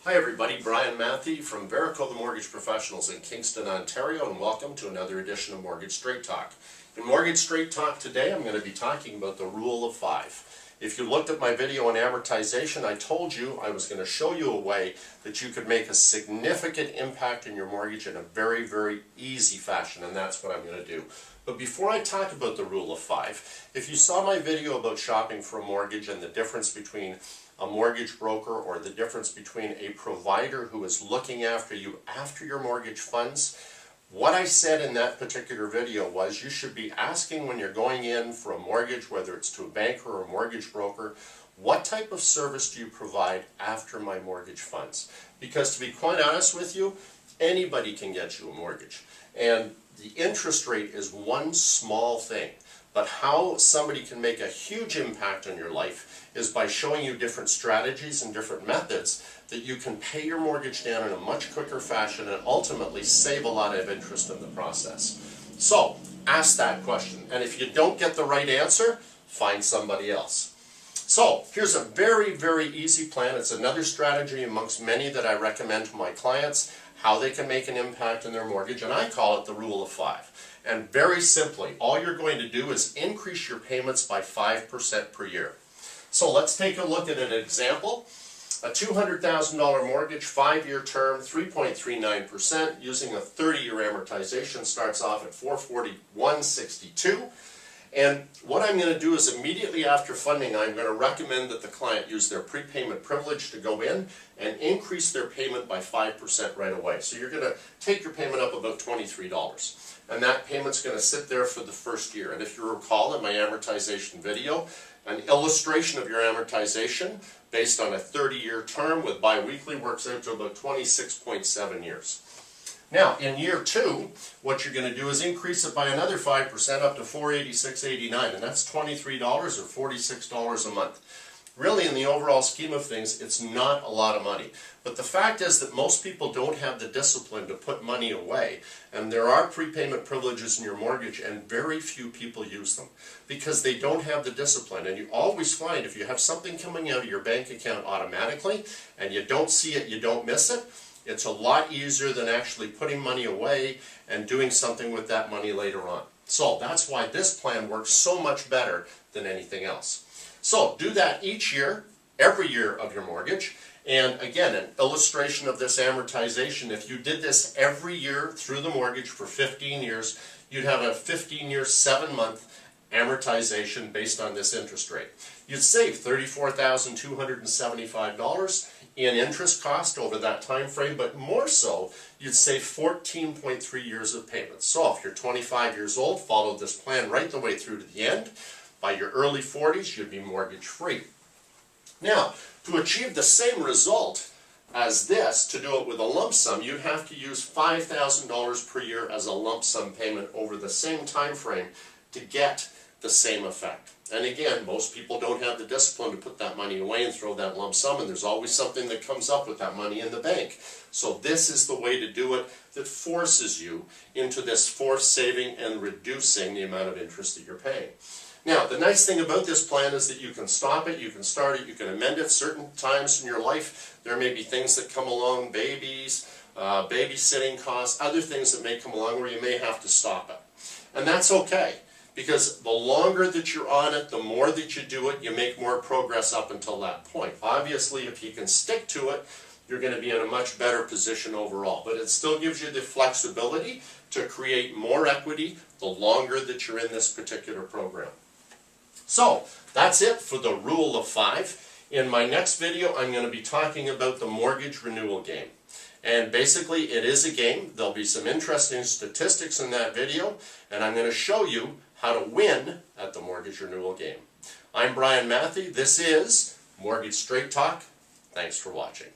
Hi everybody, Brian Matthew from Verico the Mortgage Professionals in Kingston, Ontario, and welcome to another edition of Mortgage Straight Talk. In Mortgage Straight Talk today, I'm going to be talking about the rule of 5. If you looked at my video on amortization, I told you I was going to show you a way that you could make a significant impact in your mortgage in a very, very easy fashion, and that's what I'm going to do. But before I talk about the rule of 5, if you saw my video about shopping for a mortgage and the difference between a mortgage broker or the difference between a provider who is looking after you after your mortgage funds, what I said in that particular video was you should be asking when you're going in for a mortgage, whether it's to a banker or a mortgage broker, what type of service do you provide after my mortgage funds? Because to be quite honest with you, anybody can get you a mortgage. And the interest rate is one small thing. But how somebody can make a huge impact on your life is by showing you different strategies and different methods that you can pay your mortgage down in a much quicker fashion and ultimately save a lot of interest in the process. So, ask that question. And if you don't get the right answer, find somebody else. So, here's a very, very easy plan. It's another strategy amongst many that I recommend to my clients, how they can make an impact in their mortgage, and I call it the rule of 5. And very simply, all you're going to do is increase your payments by 5% per year. So let's take a look at an example. A $200,000 mortgage, 5-year term, 3.39%, using a 30-year amortization, starts off at $441.62. And what I'm going to do is immediately after funding, I'm going to recommend that the client use their prepayment privilege to go in and increase their payment by 5% right away. So you're going to take your payment up about $23. And that payment's going to sit there for the first year. And if you recall in my amortization video, an illustration of your amortization based on a 30-year term with biweekly works out to about 26.7 years. Now, in year 2, what you're going to do is increase it by another 5% up to $486.89, and that's $23 or $46 a month. Really, in the overall scheme of things, it's not a lot of money. But the fact is that most people don't have the discipline to put money away, and there are prepayment privileges in your mortgage, and very few people use them because they don't have the discipline. And you always find if you have something coming out of your bank account automatically, and you don't see it, you don't miss it, it's a lot easier than actually putting money away and doing something with that money later on. So that's why this plan works so much better than anything else. So do that each year, every year of your mortgage. And again, an illustration of this amortization, if you did this every year through the mortgage for 15 years, you'd have a 15-year, 7-month amortization based on this interest rate. You'd save $34,275 in interest cost over that time frame, but more so, you'd save 14.3 years of payments. So if you're 25 years old, follow this plan right the way through to the end. By your early 40s, you'd be mortgage free. Now, to achieve the same result as this, to do it with a lump sum, you'd have to use $5,000 per year as a lump sum payment over the same time frame to get the same effect. And again, most people don't have the discipline to put that money away and throw that lump sum, and there's always something that comes up with that money in the bank. So this is the way to do it that forces you into this forced saving and reducing the amount of interest that you're paying. Now, the nice thing about this plan is that you can stop it, you can start it, you can amend it. Certain times in your life, there may be things that come along, babies, babysitting costs, other things that may come along where you may have to stop it. And that's okay, because the longer that you're on it, the more that you do it, you make more progress up until that point. Obviously, if you can stick to it, you're going to be in a much better position overall. But it still gives you the flexibility to create more equity the longer that you're in this particular program. So, that's it for the rule of 5. In my next video, I'm going to be talking about the mortgage renewal game. And basically, it is a game. There'll be some interesting statistics in that video, and I'm going to show you how to win at the mortgage renewal game. I'm Brian Matthew. This is Mortgage Straight Talk. Thanks for watching.